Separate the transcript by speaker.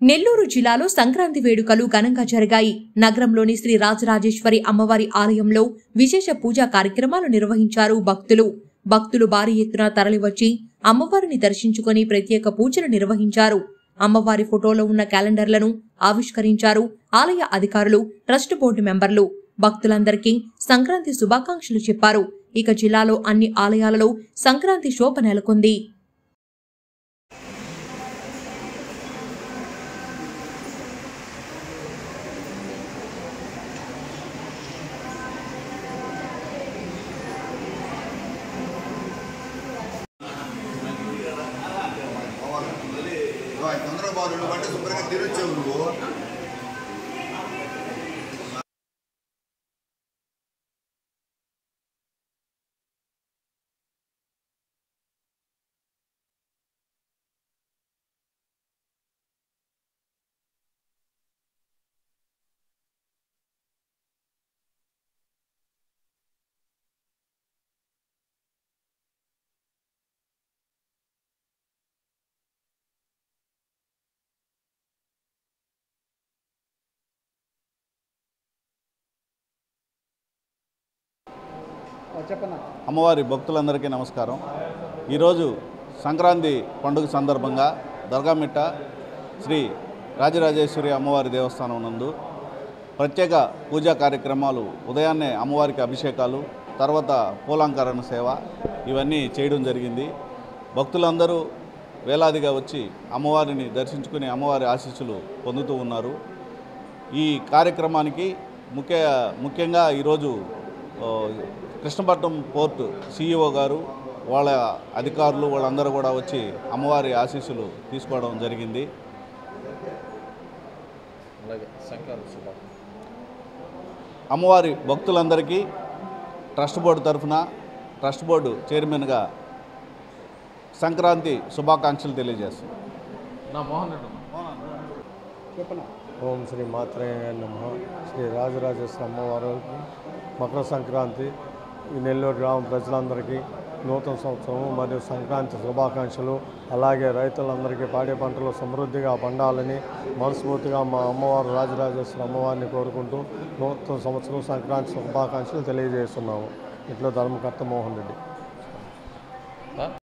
Speaker 1: నెల్లూరు జిల్లాలో సంక్రాంతి వేడుకలు ఘనంగా జరిగాయి. నగరంలోని శ్రీ రాజరాజేశ్వరి అమ్మవారి ఆలయంలో విశేష పూజా కార్యక్రమాలు నిర్వహించారు. భక్తులు భారీ ఎత్తున తరలివచ్చి అమ్మవారిని దర్శించుకుని ప్రత్యేక పూజలు నిర్వహించారు. అమ్మవారి ఫోటోలో ఉన్న క్యాలెండర్లను ఆవిష్కరించారు ఆలయ అధికారులు, ట్రస్ట్ బోర్డు మెంబర్లు. భక్తులందరికీ సంక్రాంతి శుభాకాంక్షలు చెప్పారు. ఇక జిల్లాలో అన్ని ఆలయాలలో సంక్రాంతి శోభ నెలకొంది.
Speaker 2: తొందరగా బట్టి శుభ్రంగా తిరొచ్చావు నువ్వు.
Speaker 3: అమ్మవారి భక్తులందరికీ నమస్కారం. ఈరోజు సంక్రాంతి పండుగ సందర్భంగా దర్గామిట్ట శ్రీ రాజరాజేశ్వరి అమ్మవారి దేవస్థానం నందు ప్రత్యేక పూజా కార్యక్రమాలు, ఉదయాన్నే అమ్మవారికి అభిషేకాలు, తర్వాత పూలంకరణ సేవ ఇవన్నీ చేయడం జరిగింది. భక్తులందరూ వేలాదిగా వచ్చి అమ్మవారిని దర్శించుకుని అమ్మవారి ఆశీస్సులు పొందుతూ ఉన్నారు. ఈ కార్యక్రమానికి ముఖ్యంగా ఈరోజు కృష్ణపట్నం పోర్టు CEO గారు, వాళ్ళ అధికారులు వాళ్ళందరూ కూడా వచ్చి అమ్మవారి ఆశీస్సులు తీసుకోవడం జరిగింది. అమ్మవారి భక్తులందరికీ ట్రస్ట్ బోర్డు తరఫున, ట్రస్ట్ బోర్డు చైర్మన్గా సంక్రాంతి శుభాకాంక్షలు తెలియజేస్తున్నాను.
Speaker 4: ఓం శ్రీ మాత్రే నమః. శ్రీ రాజరాజేశ్వరి అమ్మవారికి మకర సంక్రాంతి ఈ నెల్లూరు గ్రామ ప్రజలందరికీ నూతన సంవత్సరం మరియు సంక్రాంతి శుభాకాంక్షలు. అలాగే రైతులందరికీ పాడి పంటలు సమృద్ధిగా పండాలని మనస్ఫూర్తిగా మా అమ్మవారు రాజరాజేశ్వరి అమ్మవారిని కోరుకుంటూ నూతన సంవత్సరం సంక్రాంతి శుభాకాంక్షలు తెలియజేస్తున్నాము. ఇట్లా ధర్మకర్త మోహన్ రెడ్డి.